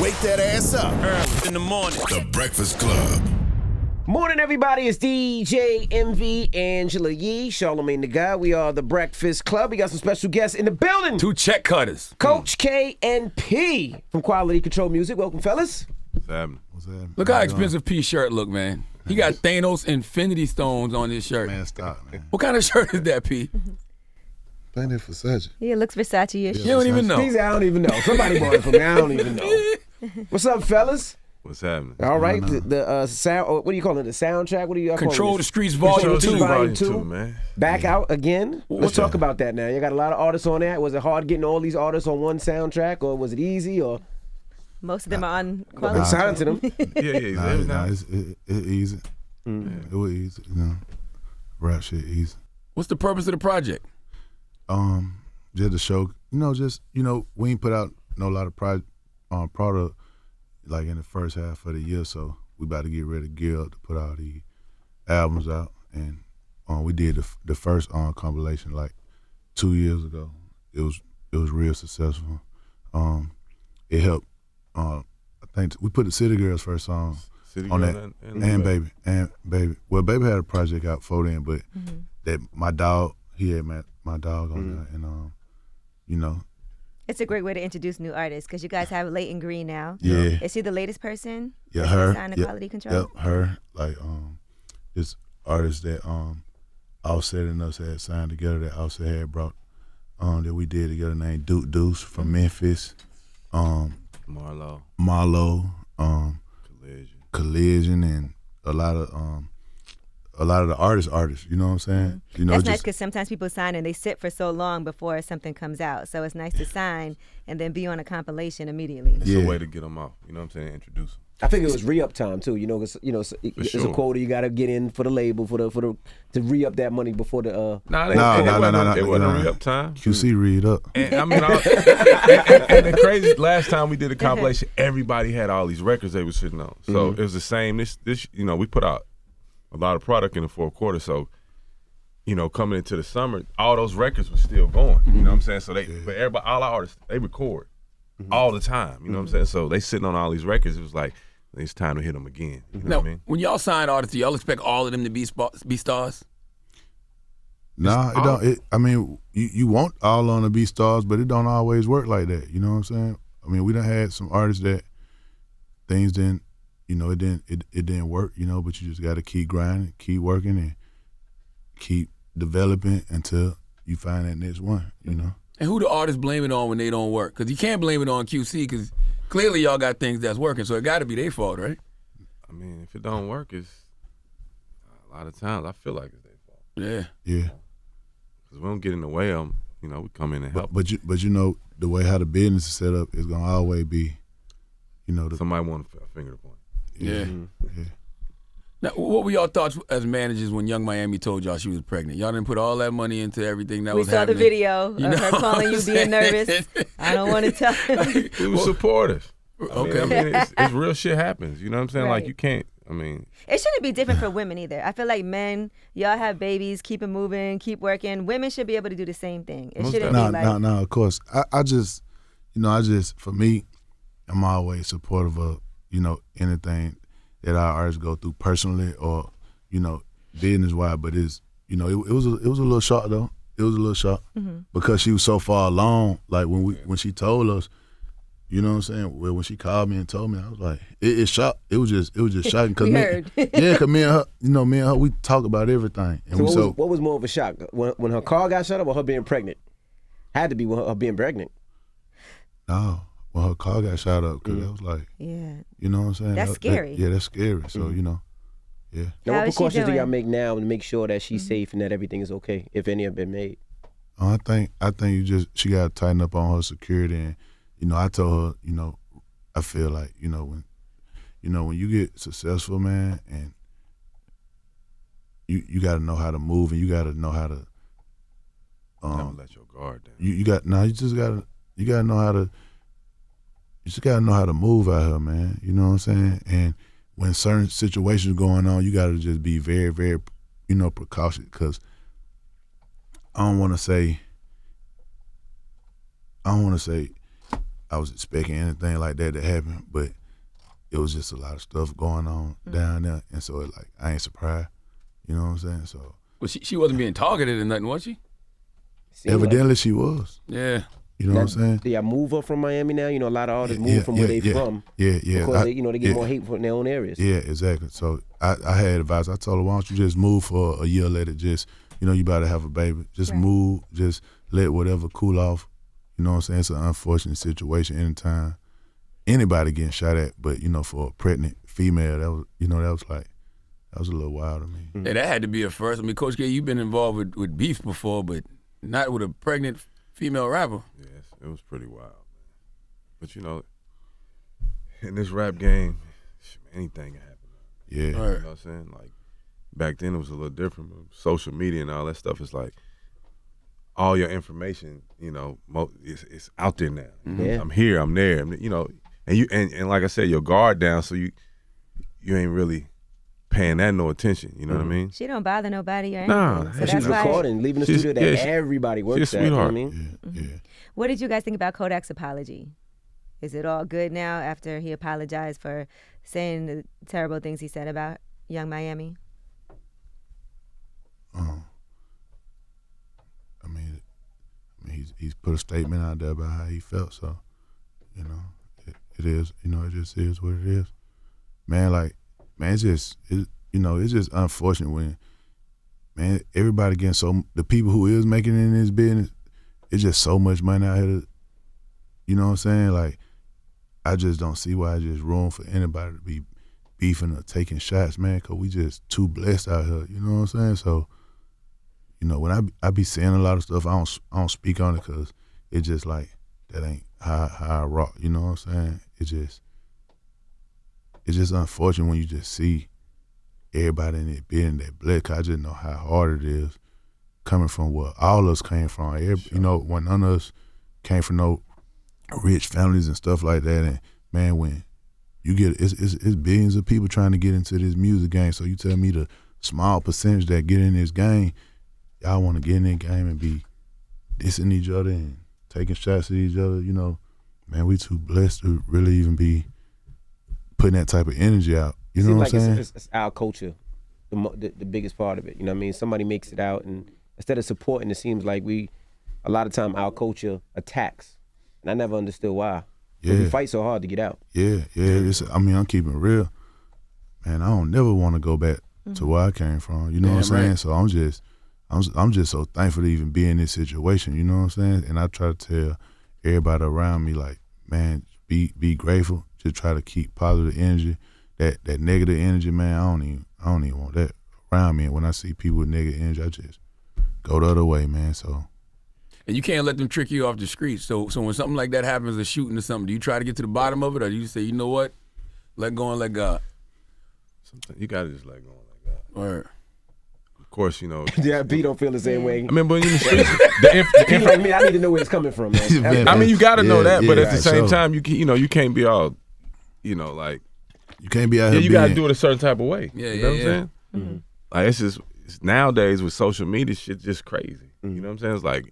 Wake that ass up. Early in the morning. The Breakfast Club. Morning, everybody. It's DJ MV, Angela Yee, Charlamagne the Guy. We are the Breakfast Club. We got some special guests in the building. 2 check cutters. Coach K and P from Quality Control Music. Welcome, fellas. What's happening? Look how expensive P's shirt look, man. He got Thanos Infinity Stones on his shirt. Man, stop, man. What kind of shirt is that, P? I think it's Versace. Yeah, it looks Versace-ish. You don't even know. I don't even know. Somebody bought it for me. I don't even know. What's up, fellas? What's happening? All right. The sound, what do you call it? The soundtrack? What do you call it? Control the Streets Volume 2. Volume 2, man. Back out again. Let's talk about that now. You got a lot of artists on that. Was it hard getting all these artists on one soundtrack, or was it easy? Or Most of them are on they Quality. signed to them. Yeah. It's easy. It was easy, Rap shit easy. What's the purpose of the project? Just to show, we ain't put out a lot of product like in the first half of the year, so we about to get ready to gear up to put all the albums out, and we did the first compilation like 2 years ago. It was real successful. It helped. I think we put the City Girls first song on that, and Baby. Well, Baby had a project out before then, but that my dog, he had my dog on there, and It's a great way to introduce new artists because you guys have Leighton Green now. Yeah. Is he the latest person? Yeah, her. Signed to Quality Control? Yep, her. Like this artist that Offset and us had signed together that Offset had brought that we did together named Duke Deuce from Memphis. Marlo, Collision, and a lot of the artists. You know what I'm saying? That's nice because sometimes people sign and they sit for so long before something comes out. So it's nice to sign and then be on a compilation immediately. it's a way to get them off. You know what I'm saying? Introduce them. I think it was ReUp Time too. It's a quota you got to get in for the label to re-up that money before the. No. It wasn't ReUp Time. QC read up. And I mean, and the crazy last time we did a compilation, everybody had all these records they were sitting on. So it was the same. This we put out a lot of product in the fourth quarter. So coming into the summer, all those records were still going. You know what I'm saying? So but everybody, all our artists, they record all the time. You know what I'm saying? So they sitting on all these records. It was like it's time to hit them again. You know what I mean? When y'all sign artists, do y'all expect all of them to be stars? Nah, it don't. I mean, you want all on to be stars, but it don't always work like that. You know what I'm saying? I mean, we done had some artists that things didn't, it didn't work. But you just got to keep grinding, keep working, and keep developing until you find that next one. And who the artists blame it on when they don't work? Because you can't blame it on QC because clearly y'all got things that's working, so it got to be their fault, right? I mean, if it don't work, it's a lot of times I feel like it's their fault. Yeah. Because we don't get in the way of them. We come in and help. But the way how the business is set up is gonna always be, somebody want a finger to point. Yeah. Now, what were y'all thoughts as managers when Young Miami told y'all she was pregnant? Y'all didn't put all that money into everything that was happening. We saw the video of her calling you being nervous. I don't want to tell him. We were supportive. Okay. I mean, it's real shit happens. You know what I'm saying? Right. Like, you can't, It shouldn't be different for women either. I feel like men, y'all have babies, keep it moving, keep working. Women should be able to do the same thing. It shouldn't be like... No, of course. I just, for me, I'm always supportive of, anything that our artists go through personally or, business-wise. But it's, it was a little shock, though. It was a little shock because she was so far along. Like, when she told us, you know what I'm saying? Well, when she called me and told me, I was like, it shocked. It was just shocking. Cause because me and her, we talk about everything. And so what was more of a shock? When her car got shut up or her being pregnant? Had to be when her being pregnant. No, when her car got shot up, because I was like, you know what I'm saying? That's scary. That's scary. So, Now, what precautions do y'all make now to make sure that she's safe and that everything is okay, if any have been made? I think she got to tighten up on her security. And, I told her, I feel like, when you get successful, man, and you got to know how to move and you got to know how to. never let your guard down. You just gotta know how to. You just gotta know how to move out here, man. You know what I'm saying? And when certain situations going on, you gotta just be very, very, precautious. Because I don't want to say I was expecting anything like that to happen, but it was just a lot of stuff going on down there, and so it, like I ain't surprised. You know what I'm saying? So, Well, she wasn't being targeted or nothing, was she? evidently she was. Yeah. You know what I'm saying? Did y'all move her from Miami now? You know, a lot of artists move from where they from. Yeah. Because they get more hate from their own areas. Yeah, exactly. So I had advice. I told her, why don't you just move for a year, let it just, you about to have a baby. Just move, just let whatever cool off. You know what I'm saying? It's an unfortunate situation anytime. Anybody getting shot at, but, for a pregnant female, that was a little wild to me. Yeah, that had to be a first. I mean, Coach K, you've been involved with beef before, but not with a pregnant female rapper. Yes, it was pretty wild, man. But in this rap game, anything can happen. Yeah. You know what I'm saying? Like, back then it was a little different. But social media and all that stuff is like, all your information, it's out there now. Yeah. I'm here, I'm there, and and like I said, your guard down, so you ain't really paying that no attention. You know what I mean? She don't bother nobody or anything. Nah, so She's recording, leaving the studio that everybody works she's a at. You know what I sweetheart. mean? Yeah. What did you guys think about Kodak's apology? Is it all good now after he apologized for saying the terrible things he said about Young Miami? He's put a statement out there about how he felt, so it is, it just is what it is. Man, it's just it's just unfortunate when, man, everybody getting the people who is making it in this business, it's just so much money out here. You know what I'm saying? Like, I just don't see why it's just room for anybody to be beefing or taking shots, man, because we just too blessed out here. You know what I'm saying? So, when I be saying a lot of stuff, I don't speak on it because it's just like, that ain't how I rock. You know what I'm saying? It's just unfortunate when you just see everybody in it being that blessed. Cause I just know how hard it is coming from where all of us came from. When none of us came from no rich families and stuff like that. And man, when you get it's billions of people trying to get into this music game. So you tell me the small percentage that get in this game, y'all want to get in that game and be dissing each other and taking shots at each other. Man, we too blessed to really even be putting that type of energy out. You know what I'm saying? It's our culture, the biggest part of it. You know what I mean? Somebody makes it out, and instead of supporting, it seems like a lot of time our culture attacks. And I never understood why. Yeah. But we fight so hard to get out. Yeah. I'm keeping it real. Man, I don't never want to go back to where I came from. You know what I'm saying? Right. So I'm just so thankful to even be in this situation. You know what I'm saying? And I try to tell everybody around me, like, man, be grateful. Just try to keep positive energy. That negative energy, man, I don't even want that around me. And when I see people with negative energy, I just go the other way, man. So. And you can't let them trick you off the street. So when something like that happens, a shooting or something, do you try to get to the bottom of it, or do you say, you know what, let go and let God? Sometimes you gotta just let go and let God. Or of course, Yeah, B don't feel the same way. I mean, but in the streets, P like me, I need to know where it's coming from, man. I mean, you gotta know that, but at the same so. time, you can't be all, like, You can't be out here you gotta do it a certain type of way. Yeah, you know what I'm yeah. saying? Mm-hmm. Like, it's nowadays with social media, shit just crazy. You know what I'm saying? It's like,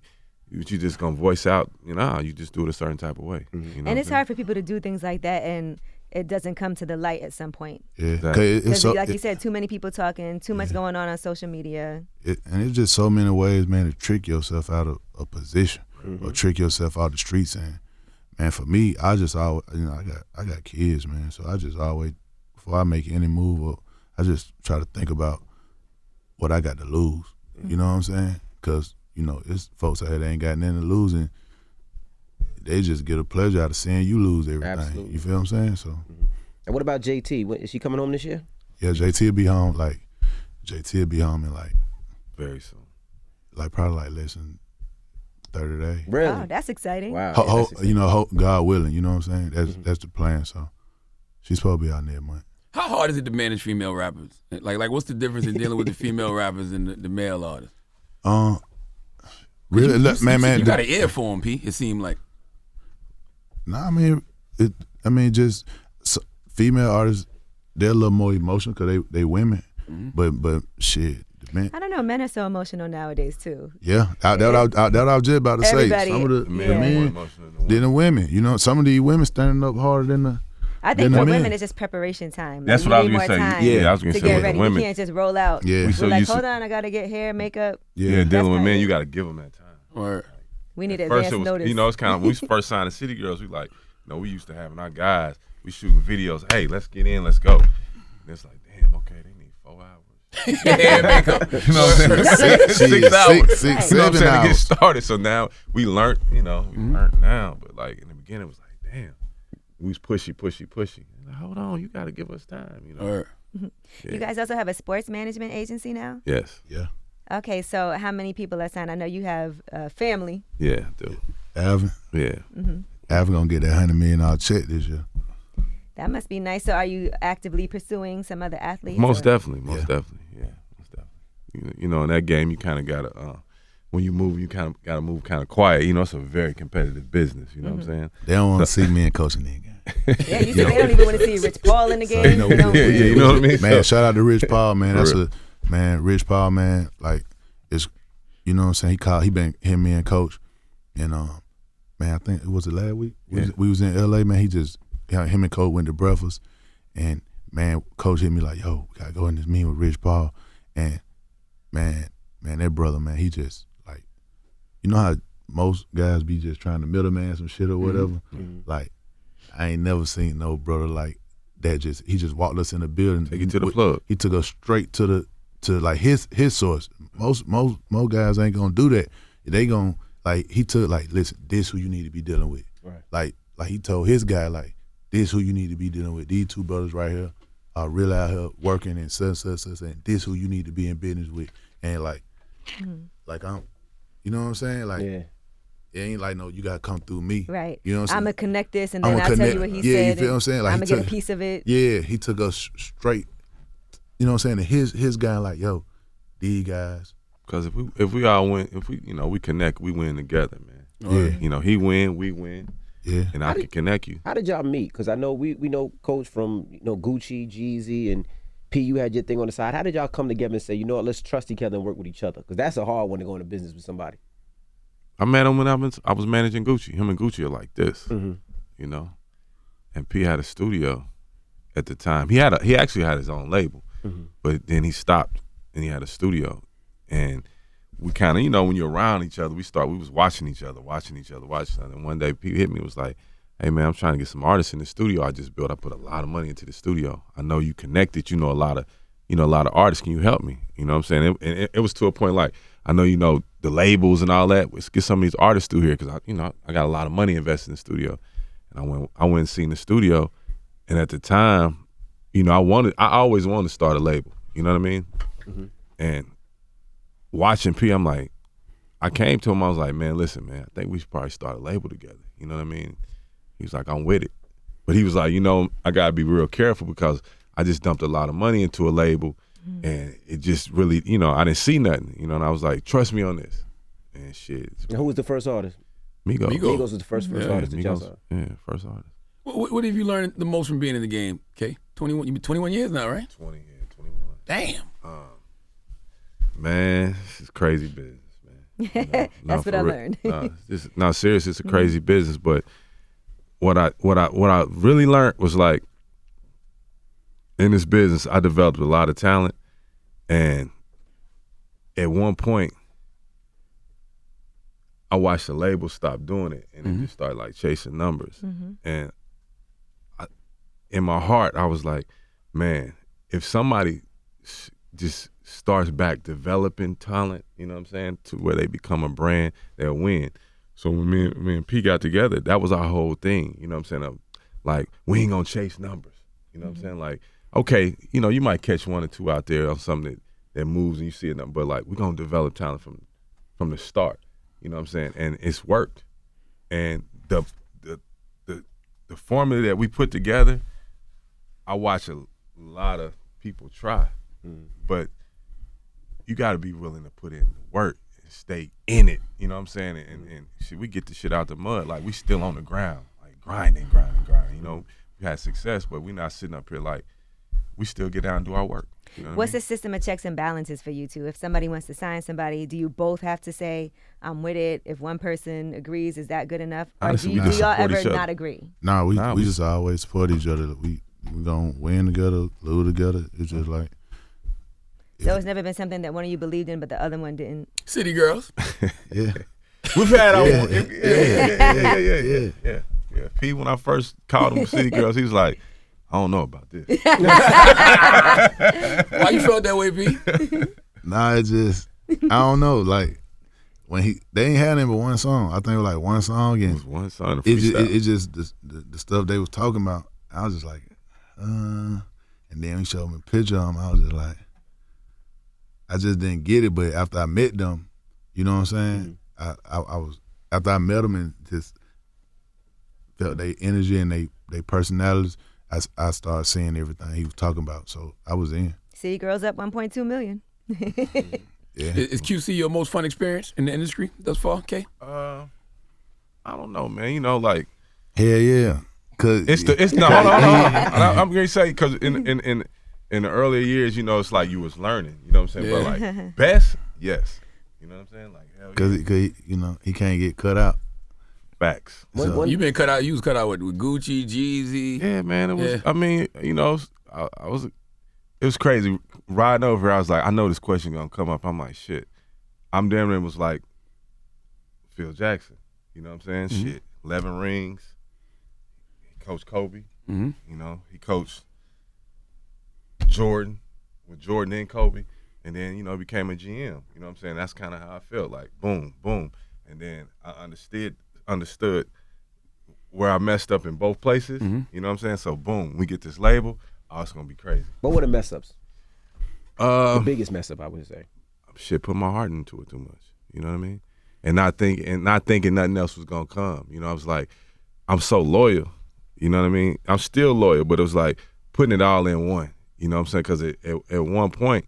you just gonna voice out, you just do it a certain type of way. You know And it's hard for people to do things like that, and it doesn't come to the light at some point. Yeah, Exactly. Because, like you said, too many people talking, too much going on social media. And it's just so many ways, man, to trick yourself out of a position or trick yourself out the streets. And man, for me, I just always, I got kids, man. So I just always, before I make any move, I just try to think about what I got to lose. You know what I'm saying? Because it's folks out here that ain't got nothing to lose, and they just get a pleasure out of seeing you lose everything. Absolutely. You feel what I'm saying? So. And what about JT? Is she coming home this year? Yeah, JT will be home. JT will be home in very soon. Probably less than 30 days. Really? Oh, that's exciting. Wow. Ho, God willing. You know what I'm saying? That's the plan. So she's supposed to be out next month. how hard is it to manage female rappers? Like what's the difference in dealing with the female rappers and the male artists? Really, man. You got an ear for them, P. It seemed like. Nah, just female artists, they're a little more emotional because they women. Mm-hmm. But shit, the man. I don't know. Men are so emotional nowadays too. Yeah, that I was just about to say. Everybody- Some of the Men are more men emotional than than the women. You know, some of these women standing up harder than the. I think Then for the women men. it's just preparation time. That's Like, what I you was need gonna more say. time Yeah, I was gonna to say get with ready. women. You can't just roll out. Yeah. We so We're like, used to- hold on, I gotta get hair, makeup. Yeah, dealing with kinda- men, you got to give them that time. Or We need At first advance it was, notice. you know, it's kind of when we first signed the City Girls. We like, you know, we used to having our guys. We shooting videos. Hey, let's get in, let's go. And it's like, damn, okay, they need 4 hours. yeah, makeup. You know what I'm saying? Six hours. Six, You know what I'm 7 saying? To get hours. started. So now we learned, you know, we learned now. But like in the beginning, it was like, damn, we was pushy. Like, hold on, you got to give us time. You know. Or You guys also have a sports management agency now? Yes. Yeah, Okay, so how many people are signed? I know you have family. Yeah. Dude. Alvin. Yeah. Alvin gonna get that $100 million check this year. That must be nice. So are you actively pursuing some other athletes? Most or- definitely. Most definitely. You know, in that game, you kind of gotta. When you move, you kind of gotta move kind of quiet. You know, it's a very competitive business. You know what I'm saying? They don't want to see me and coaching that game. Yeah, you said they don't even want to see Rich Paul in the game. you know, They don't- Yeah, you know what I mean. Man, So- shout out to Rich Paul, man. That's For Rich Paul, man. Like, it's, you know what I'm saying. He been me and coach, and man, I think it was last week. We was in LA, man. Him and coach went to breakfast, and man, coach hit me like, yo, we gotta go in this meeting with Rich Paul, and man, that brother, man, he just like, you know how most guys be just trying to middleman some shit or whatever. Like, I ain't never seen no brother like that. He just walked us in the building. Take you to the plug. He took us straight to like his source. Most guys ain't gonna do that. They gonna like, he took like, listen, this who you need to be dealing with. Right. Like he told his guy like, this who you need to be dealing with. These two brothers right here are really out here working and such, and this who you need to be in business with. And like I'm, you know what I'm saying? Like, Yeah. it ain't like, no, you gotta come through me. Right. You know what I'm saying? I'm going to connect this and then I'ma I'll tell connect- you what he yeah, said. you feel what I'm saying? Like, I'm he going to get a took- piece of it. Yeah, he took us straight. You know what I'm saying? And his guy like, yo, these guys. Because if we all win, if we we connect, we win together, man. Yeah. You know, he win, we win, Yeah. and I can connect you. How did y'all meet? Because I know we know Coach from Gucci, Jeezy, and P. You had your thing on the side. How did y'all come together and say, you know what, let's trust each other and work with each other? Because that's a hard one to go into business with somebody. I met him when I was managing Gucci. Him and Gucci are like this, Mm-hmm. you know. And P had a studio at the time. He actually had his own label, but then he stopped and he had a studio. And we kind of, when you're around each other, we was watching each other. And one day P hit me and was like, hey man, I'm trying to get some artists in the studio I just built. I put a lot of money into the studio. I know you connected, a lot of artists. Can you help me? You know what I'm saying? It was to a point like, I know the labels and all that. Let's get some of these artists through here because I got a lot of money invested in the studio. And I went and seen the studio, and at the time, I always wanted to start a label. You know what I mean? Mm-hmm. And watching P, I'm like, I came to him. I was like, man, listen, man, I think we should probably start a label together. You know what I mean? He was like, I'm with it, but he was like, I gotta be real careful because I just dumped a lot of money into a label. And it just really, I didn't see nothing, and I was like, trust me on this. And shit. And who was the first artist? Migos. Migos was the first Yeah, artist that y'all Migos. saw. Yeah, first artist. what have you learned the most from being in the game, Kay? 21. You've been 21 years now, right? 20, yeah, 21. Damn. Man, it's crazy business, man. That's what I learned. Serious, it's a crazy business. But what I really learned was like, in this business, I developed a lot of talent, and at one point, I watched the label stop doing it, and it just started like chasing numbers. And in my heart, I was like, man, if somebody just starts back developing talent, you know what I'm saying, to where they become a brand, they'll win. So when me and P got together, that was our whole thing. You know what I'm saying? Like, we ain't gonna chase numbers. You know what I'm saying? Like, okay, you might catch one or two out there on something that moves and you see it, but like, we're gonna develop talent from the start. You know what I'm saying? And it's worked. And the formula that we put together, I watch a lot of people try, but you got to be willing to put in the work and stay in it. You know what I'm saying? And shit, we get the shit out the mud. Like, we still on the ground, like grinding. We had success, but we not sitting up here like, we still get down and do our work. You know what What's I mean? the system of checks and balances for you two? If somebody wants to sign somebody, do you both have to say, I'm with it? If one person agrees, is that good enough? Or Honestly, do, we do just y'all support ever each other. not agree? Nah, we we- just always support each other. We gonna win together, lose together. It's just like So it's never been something that one of you believed in, but the other one didn't. City girls. yeah. We've had our Yeah. yeah. P, when I first called him City Girls, he was like, I don't know about this. Why you felt that way, P? Nah, it just I don't know. Like when they ain't had him but one song. I think it was like one song, It and was one song, it just the stuff they was talking about. I was just like, and then he showed me a picture of him. I was just like, I just didn't get it. But after I met them, you know what I'm saying? I was after I met them and just felt their energy and they personalities. I started seeing everything he was talking about. So I was in. See, girls up 1.2 million. Yeah. Is QC your most fun experience in the industry thus far, K? I don't know, man. You know, like Hell yeah. Cause it's no. Hold on. I'm gonna say because in the earlier years, you know, it's like you was learning. You know what I'm saying? Yeah. But like best, yes. You know what I'm saying? Like hell Cause, yeah. cause you know he can't get cut out. Facts. So- You been cut out. You was cut out with Gucci, Jeezy. Yeah, man. It was. Yeah. I mean, you know, I was. It was crazy riding over here. I was like, I know this question gonna come up. I'm like, shit. I'm damn near was like Phil Jackson. You know what I'm saying? Mm-hmm. Shit. 11 rings. He coached Kobe. Mm-hmm. You know, he coached Jordan with Jordan and Kobe, and then you know became a GM. You know what I'm saying? That's kind of how I felt. Like boom, boom, and then I understood where I messed up in both places. Mm-hmm. You know what I'm saying? So boom, we get this label. Oh, it's gonna be crazy. What were the mess ups? The Uh, biggest mess up, I would say. shit, put my heart into it too much. You know what I mean? And not thinking nothing else was gonna come. You know, I was like, I'm so loyal. You know what I mean? I'm still loyal, but it was like putting it all in one. You know what I'm saying? Because at one point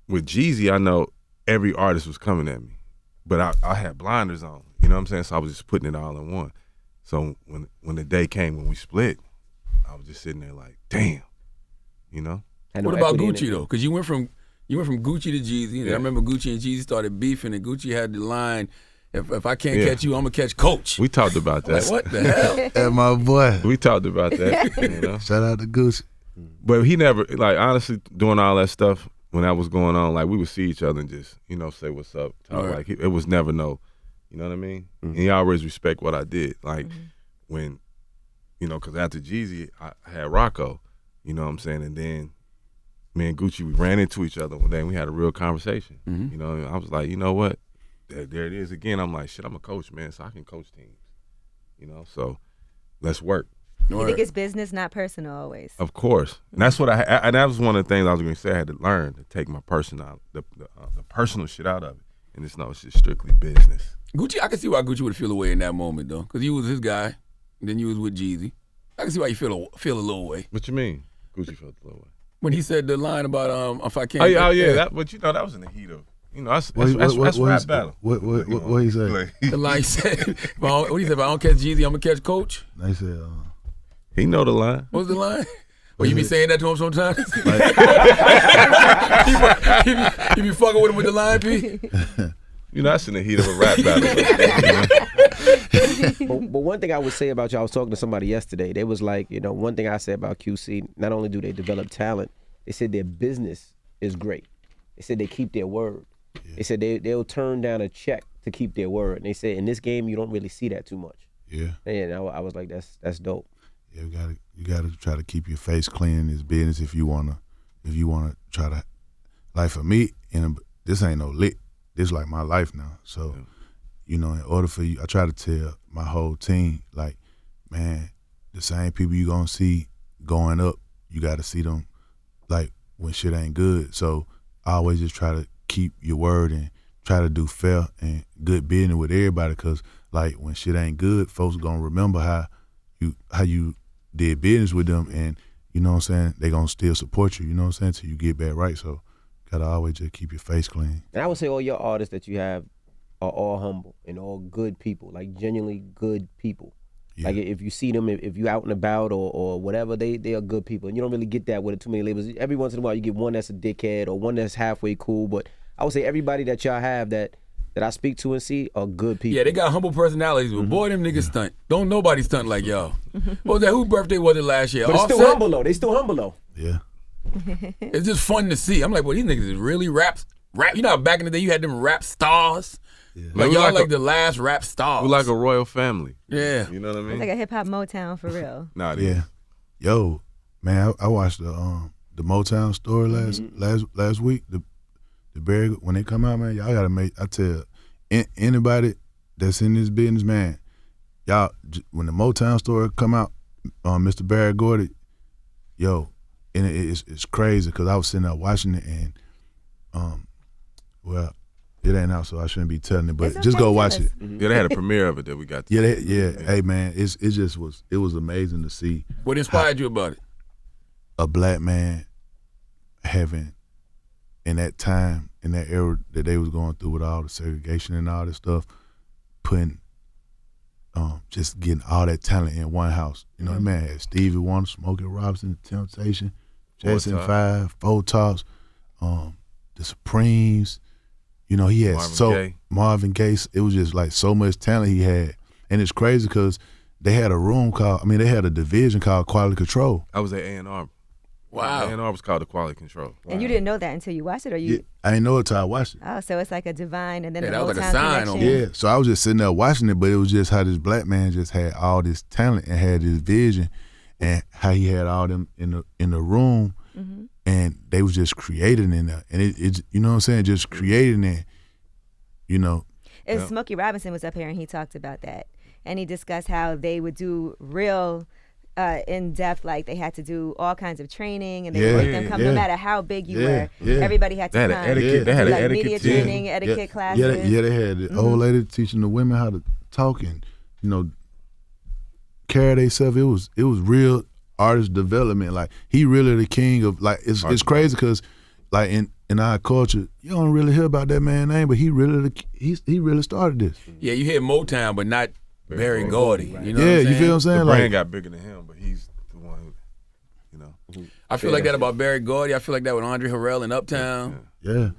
with Jeezy, I know every artist was coming at me, but I had blinders on. You know what I'm saying? So I was just putting it all in one. So when the day came when we split, I was just sitting there like, damn, you know? Had no What about equity in Gucci it. though? Because you went from Gucci to Jeezy. And Yeah. I remember Gucci and Jeezy started beefing, and Gucci had the line, "If I can't Yeah. catch you, I'm gonna catch Coach." We talked about that. Like, what the hell? And my boy. We talked about that, you know? Shout out to Gucci. But he never, like, honestly, doing all that stuff when that was going on, like, we would see each other and just, you know, say what's up. Talk, Right. like, it was never no, you know what I mean? And he always respect what I did. Like, when, you know, because after Jeezy, I had Rocco, you know what I'm saying? And then me and Gucci, we ran into each other one day and we had a real conversation. You know, and I was like, you know what? There it is again. I'm like, shit, I'm a coach, man, so I can coach teams. You know, so let's work. You think it's business, not personal always. Of course, and that's what and that was one of the things I was going to say. I had to learn to take my personal, the personal shit out of it, and it's just strictly business. Gucci, I can see why Gucci would feel away in that moment though, because you was his guy, and then you was with Jeezy. I can see why you feel a little way What you mean? Gucci felt a little way. when he said the line about if I can't. Oh yeah, that. But you know that was in the heat of, you know, that's rap battle. What he say? Like, The line said, what he said, if I don't catch Jeezy, I'm gonna catch Coach. They said, he know the line. What was the line? Well, you be saying that to him sometimes? you be fucking with him with the line, P? You know, that's in the heat of a rap battle. You know? But one thing I would say about y'all, I was talking to somebody yesterday. They was like, you know, one thing I said about QC, not only do they develop talent, they said their business is great. They said they keep their word. Yeah. They said they'll turn down a check to keep their word. And they said in this game, you don't really see that too much. Yeah. And I was like, that's dope. Yeah, you gotta try to keep your face clean in this business if you wanna try to, like for me, this ain't no lick. This like my life now. So, you know, in order for you, I try to tell my whole team, like, man, the same people you gonna see going up, you gotta see them like when shit ain't good. So I always just try to keep your word and try to do fair and good business with everybody, cause like when shit ain't good, folks gonna remember how you did business with them, and you know what I'm saying, they gonna still support you, you know what I'm saying, till you get back right. So gotta always just keep your face clean. And I would say all your artists that you have are all humble and all good people, like genuinely good people. Like if you see them, if you out and about or whatever, they are good people. And you don't really get that with too many labels. Every once in a while, you get one that's a dickhead or one that's halfway cool. But I would say everybody that y'all have that I speak to and see are good people. Yeah, they got humble personalities, but boy, them niggas stunt. Don't nobody stunt like y'all. What was that? Whose birthday was it last year? But it's still humble though. They still humble though. Yeah. It's just fun to see. I'm like, well, these niggas is really rap. You know how back in the day you had them rap stars? Yeah. Like y'all like the last rap stars. We're like a royal family. Yeah. You know what I mean? It's like a hip hop Motown for real. Nah, it Yeah. is. Yo, man, I watched the Motown story last week. The Barry, when they come out, man, y'all gotta make. I tell anybody that's in this business, man, y'all when the Motown story come out, Mr. Barry Gordy, yo, and it's crazy because I was sitting there watching it and well, it ain't out, so I shouldn't be telling it, but just go watch it. Yeah, they had a premiere of it that we got to Yeah. Hey, man, it was amazing to see What inspired you about it? a black man having, in that time, in that era that they was going through with all the segregation and all this stuff, putting, just getting all that talent in one house. You know, that man had Stevie Wonder, Smokey Robinson, Temptation, Jackson 5, Four Tops, the Supremes. You know, he had Marvin Gaye. It was just like so much talent he had. And it's crazy because they had they had a division called Quality Control. I was at A&R. Wow. A&R was called the Quality Control. And you didn't know that until you watched it, or you? Yeah, I didn't know it till I watched it. Oh, so it's like a divine and then Yeah, a that was Motown like a sign connection. on Yeah, so I was just sitting there watching it, but it was just how this black man just had all this talent and had this vision, and how he had all them in the room, and they was just creating in there, and it you know what I'm saying, just creating it, you know. And Smokey Robinson was up here and he talked about that, and he discussed how they would do real. In depth, like they had to do all kinds of training, and they would make them come no matter how big you were. Everybody had to They had come. an etiquette. They had an like etiquette media team. training, etiquette classes. Yeah, they had the old lady teaching the women how to talk and, you know, carry themselves. It was real artist development. Like he really the king of, like, it's crazy because like in our culture, you don't really hear about that man's name, but he really started this. Yeah, you hear Motown, but not Barry Gordy. You know Yeah, what I'm you feel what I'm saying? The Like, brand got bigger than him, but he's the one who, you know. I feel like that about Barry Gordy. I feel like that with Andre Harrell in Uptown. yeah.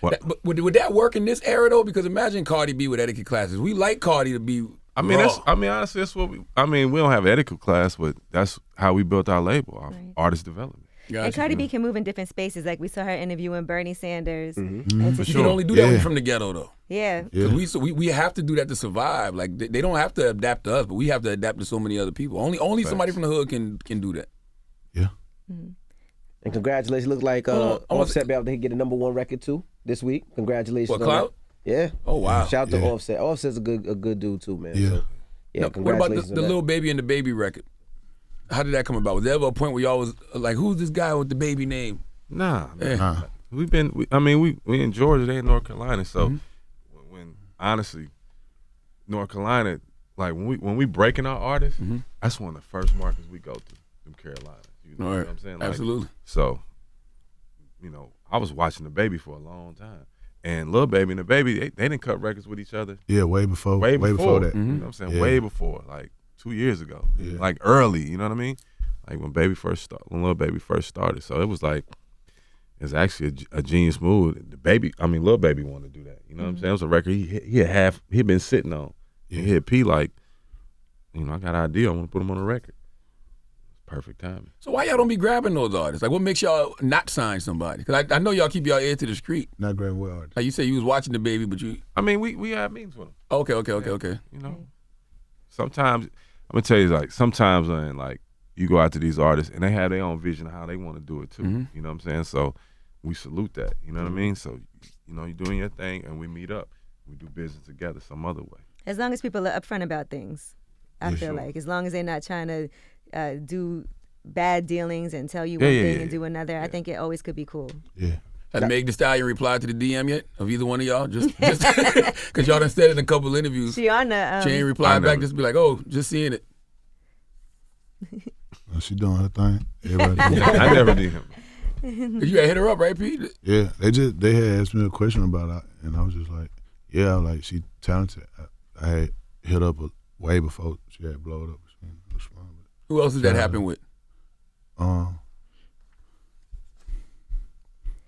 But would that work in this era though? Because imagine Cardi B with etiquette classes. We like Cardi to be. I mean, raw. honestly, that's what we don't have etiquette class, but that's how we built our label, our artist development. Gotcha. And Cardi B can move in different spaces. Like we saw her interviewing Bernie Sanders. But you can only do that when you're from the ghetto though. Yeah. Because we have to do that to survive. Like they don't have to adapt to us, but we have to adapt to so many other people. Only somebody from the hood can do that. Yeah. And congratulations. Looks like Offset be able to get a #1 record too this week. Congratulations. What, on Clout? that. Yeah. Oh wow. Shout out to Offset. Offset's a good dude too, man. Yeah. So, yeah. Now, what about Congratulations. the Lil Baby and the Baby record? How did that come about? Was there ever a point where y'all was like, who's this guy with the baby name? Nah, man. Yeah. We in Georgia, they in North Carolina. So when honestly, North Carolina, like when we breaking our artists, that's one of the first markets we go to, them Carolina. You know what I'm saying? Like, Absolutely. So, you know, I was watching the Baby for a long time. And Lil Baby and the Baby, they didn't cut records with each other. Yeah, way before Way before that. You know what I'm saying? Yeah. Way before, like 2 years ago. Yeah. Like early, you know what I mean? Like when Lil Baby first started. So it was like, it's actually a genius move. Lil Baby wanted to do that. You know what I'm saying? It was a record he'd been sitting on. Yeah. He hit P like, you know, I got an idea. I want to put him on a record. Perfect timing. So why y'all don't be grabbing those artists? Like what makes y'all not sign somebody? Because I know y'all keep y'all ear to the street. Not grabbing what artist. Like you say you was watching the Baby, but you. I mean, we had meetings with him. Okay. You know, sometimes I'm gonna tell you, like, sometimes when like you go out to these artists and they have their own vision of how they want to do it too. You know what I'm saying? So we salute that. You know what I mean? So you know, you're doing your thing and we meet up. We do business together some other way. As long as people are upfront about things, I feel like as long as they're not trying to do bad dealings and tell you one thing and do another, I think it always could be cool. Yeah. Has Meg Thee Stallion replied to the DM yet of either one of y'all? Just because y'all done said it in a couple interviews. She on the. She ain't replied back. Just be like, oh, just seeing it. She doing her thing. Everybody doing I never did him. Cause you had hit her up, right, Pete? Yeah, they had asked me a question about it, and I was just like, yeah, like she talented. I had hit up way before she had blowed up. She didn't respond. Who else did that happen with?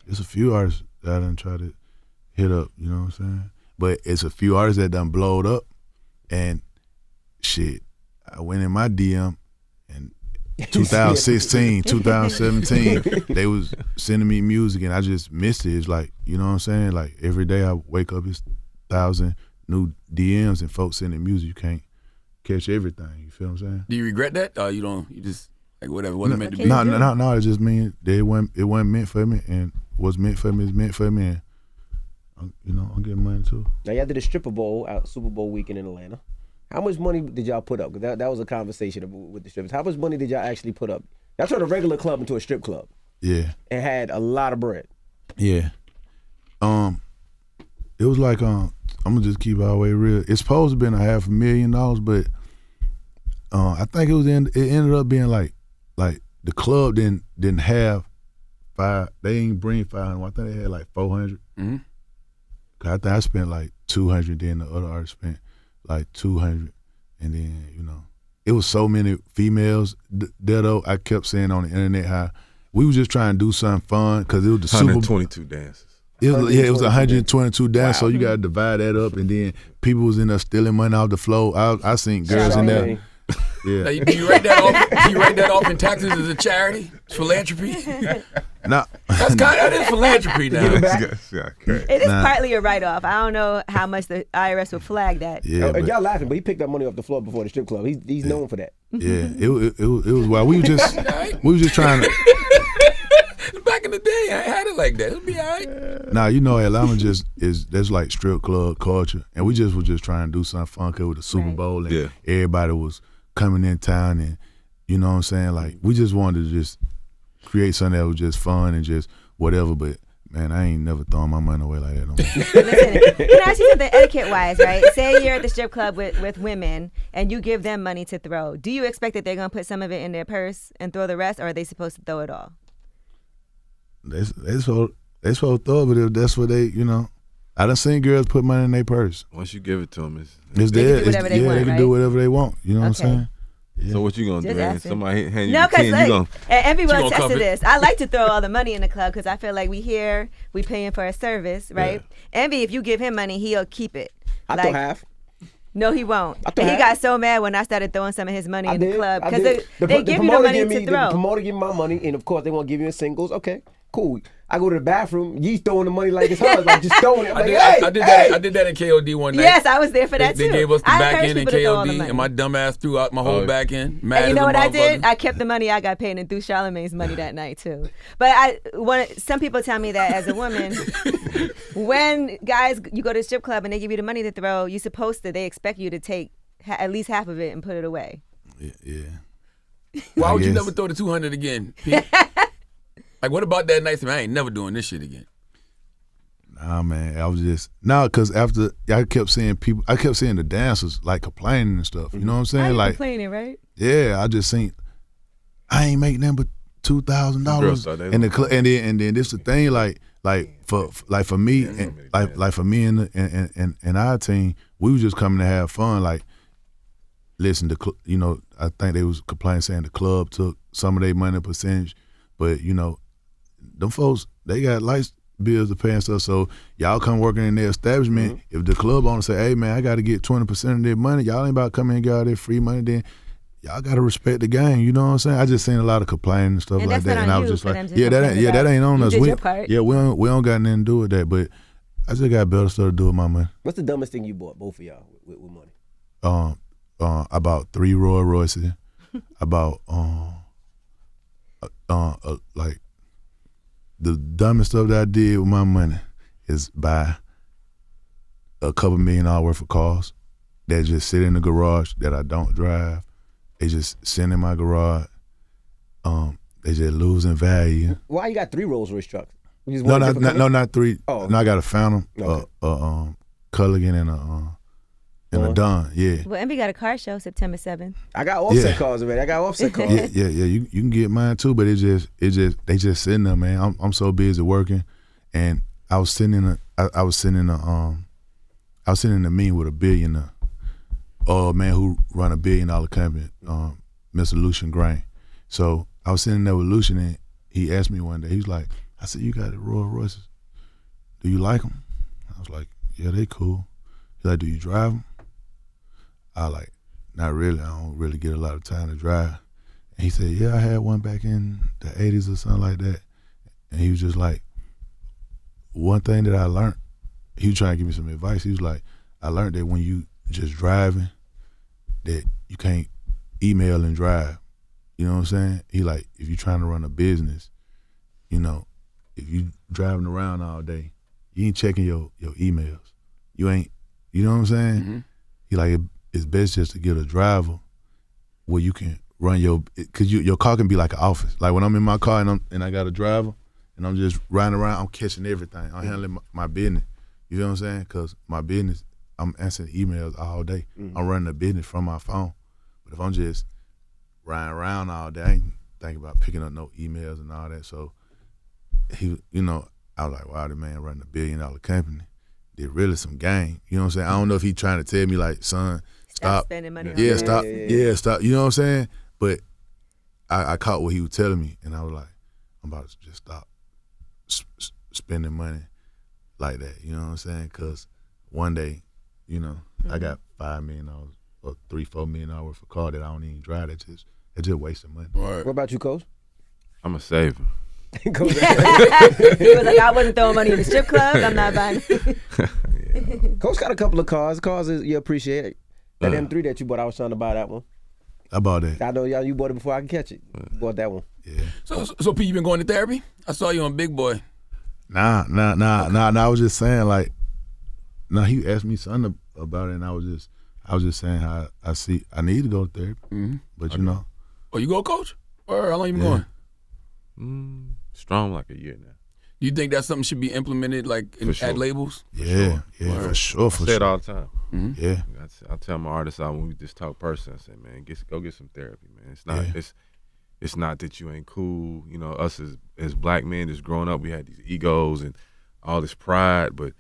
It's a few artists that I done try to hit up, you know what I'm saying? But it's a few artists that done blowed up, and shit, I went in my DM, and 2016, 2017, they was sending me music, and I just missed it. It's like, you know what I'm saying? Like, every day I wake up, it's 1,000 new DMs, and folks sending music. You can't catch everything, you feel what I'm saying? Do you regret that? You don't, you just, like, whatever, wasn't meant to be? No, it just mean that it wasn't meant for me, and what's meant for me is meant for me, and I'm getting money too. Now y'all did a stripper bowl out Super Bowl weekend in Atlanta. How much money did y'all put up? 'Cause that was a conversation with the strippers. How much money did y'all actually put up? Y'all turned a regular club into a strip club. Yeah. And had a lot of bread. Yeah. It was like I'm gonna just keep it all the way real. It's supposed to have been $500,000, but I think it ended up being like the club didn't have five. They ain't bring 500. I think they had like 400. Mm-hmm. Cause I think I spent like 200. Then the other artist spent like 200, and then it was so many females there though. I kept saying on the internet how we was just trying to do something fun because it was the Super Bowl. 122 dances. It was 122 dances. Wow. So you got to divide that up, and then people was in there stealing money off the floor. I seen girls in there. Yeah. Now, do you write that off? Do you write that off in taxes as a charity? It's philanthropy. Nah. That is philanthropy now. It is partly a write-off. I don't know how much the IRS will flag that. Yeah, y'all laughing, but he picked up money off the floor before the strip club. He's known for that. Yeah, it was wild. We was just trying to. Back in the day, I had it like that. It'll be all right. Nah, Atlanta there's like strip club culture, and we just was just trying to do something fun with the Super Bowl, and everybody was coming in town, and you know what I'm saying? Like, we just wanted to just create something that was just fun and just whatever, but man, I ain't never throwing my money away like that no more. Listen, can I ask you something etiquette-wise, right? Say you're at the strip club with women and you give them money to throw. Do you expect that they're going to put some of it in their purse and throw the rest, or are they supposed to throw it all? They supposed to throw it, but if that's what they, I done seen girls put money in their purse. Once you give it to them, it's there. They can do whatever they want. You know what I'm saying? Yeah. So what you gonna do? Man? Somebody hand you no, 10, you gonna... And everyone attests to this. I like to throw all the money in the club because I feel like we paying for a service, right? Yeah. Envy, if you give him money, he'll keep it. I throw half. No, he won't. He got so mad when I started throwing some of his money in the club because they give you the money to throw. The promoter give me my money, and of course they won't give you a singles. Okay, cool. I go to the bathroom. You throwing the money like it's hers, like just throwing it. I did that in KOD one night. Yes, I was there for that too. They gave us the back end in KOD, and my dumb ass threw out my whole back end. And you know what I did? I kept the money I got paid and threw Charlamagne's money that night too. But some people tell me that as a woman, when guys you go to the strip club and they give you the money to throw, they expect you to take at least half of it and put it away. Yeah. Why would you never throw the 200 again, Pete? Like, what about that night? I ain't never doing this shit again. Nah, man, I was just because after I kept seeing the dancers like complaining and stuff. You know what I'm saying? Like complaining, right? Yeah, I just seen I ain't making nothing but $2,000 in the club, and then this the thing like for me and like for me and our team, we was just coming to have fun. Like, listen, I think they was complaining saying the club took some of their money percentage, but them folks, they got lights bills to pay and stuff, so y'all come working in their establishment. If the club owner say, hey man, I got to get 20% of their money, y'all ain't about to come in and get all their free money, then y'all got to respect the game. You know what I'm saying? I just seen a lot of complaining and stuff like that, and I was just like, that ain't on us. We don't got nothing to do with that, but I just got better stuff to do with my money. What's the dumbest thing you bought, both of y'all, with money? I bought 3 Rolls Royces. I bought like the dumbest stuff that I did with my money is buy a couple $1 million worth of cars that just sit in the garage that I don't drive. They just sit in my garage. They just losing value. Why you got 3 Rolls Royce trucks? No, not 3. Oh, okay. No, I got a Phantom, okay. Culligan, and a Don. Yeah. Well, Envy got a car show September 7th. I got offset cars already. Yeah. You can get mine too, but they just sitting there, man. I'm so busy working, and I was sitting in a meeting with a billionaire man who run $1 billion company, Mr. Lucian Grain. So I was sitting there with Lucian, and he asked me one day, he's like, I said, you got the Rolls Royces. Do you like them? I was like, yeah, they cool. He's like, do you drive them? I like, not really. I don't really get a lot of time to drive. And he said, yeah, I had one back in the 80s or something like that. And he was just like, one thing that I learned, he was trying to give me some advice. He was like, I learned that when you just driving, that you can't email and drive. You know what I'm saying? He like, if you're trying to run a business, you know, if you driving around all day, you ain't checking your emails. You ain't, you know what I'm saying? Mm-hmm. He like, it's best just to get a driver where you can run cause your car can be like an office. Like when I'm in my car and I got a driver and I'm just riding around, I'm catching everything. I'm handling my business. You know what I'm saying? Cause my business, I'm answering emails all day. I'm running a business from my phone. But if I'm just riding around all day, I ain't thinking about picking up no emails and all that. So he, you know, I was like, wow, the man running $1 billion company did really some game. You know what I'm saying? I don't know if he trying to tell me like, son, stop spending money. Yeah, on stop. it. Yeah, stop. You know what I'm saying? But I caught what he was telling me, and I was like, I'm about to just stop spending money like that. You know what I'm saying? Because one day, you know, I got $5 million or $3-4 million worth of car that I don't even drive. It's just wasting money. Right. What about you, Coach? I'm a saver. Coach, He was like, I wasn't throwing money in the strip club. I'm not buying. Coach got a couple of cars. Cars you appreciate it. That M3 that you bought, I was trying to buy that one. I bought that. I know y'all, you bought it before I can catch it. You bought that one. Yeah. So Pete, you been going to therapy? I saw you on Big Boy. Nah. I was just saying like, he asked me something about it, and I was just saying how I need to go to therapy. Mm-hmm. But you know. Oh, you go, Coach? Or how long you been going? Strong like a year now. Do you think that's something should be implemented like sure. at labels? Yeah, for sure. I say it all the time. Mm-hmm. Yeah. I tell my artists out when we just talk person, I say, man, go get some therapy, man. It's not it's not that you ain't cool. You know, us as black men just growing up, we had these egos and all this pride, but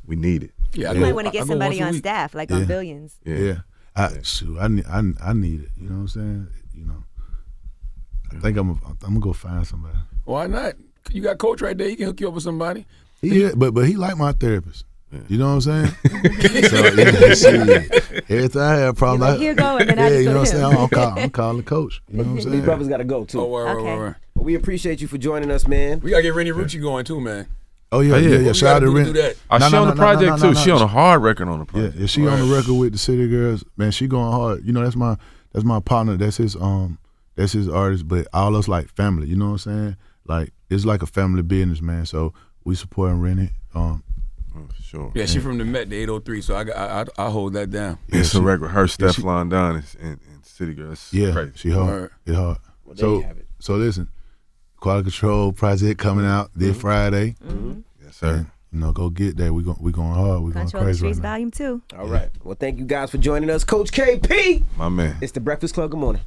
we need it. Yeah, You might want to get somebody on staff, like on Billions. Yeah. I need it. You know what I'm saying? You know. I think I'm gonna go find somebody. Why not? You got Coach right there. He can hook you up with somebody. Yeah, but he like my therapist. You know what I'm saying? So every time I have a problem, Like, here go, and then I just you know go what to I'm him. saying? I'm calling the coach. You know what I'm saying? These brothers got to go too. Oh, word. But we appreciate you for joining us, man. We gotta get Rennie Rucci going too, man. Oh yeah. Shout out to do Ren. that. She on the project too. She on a hard record on the project. Yeah, she on the record with the City Girls. Man, she going hard. You know, that's my partner. That's his artist. But all us like family. You know what I'm saying? Like it's like a family business, man. So we supporting Rennie. For sure. Yeah, she from the Met, the 803. So I hold that down. It's a record. Her, Stefflon Don, and City Girls. Yeah, she hard. It's hard. Well, there you have it. So listen, Quality Control project coming out this Friday. Mm-hmm. Yes, sir. And, you know, go get that. We going hard. We going Control the crazy Streets right now. Volume 2. All right. Well, thank you guys for joining us. Coach KP. My man. It's the Breakfast Club. Good morning.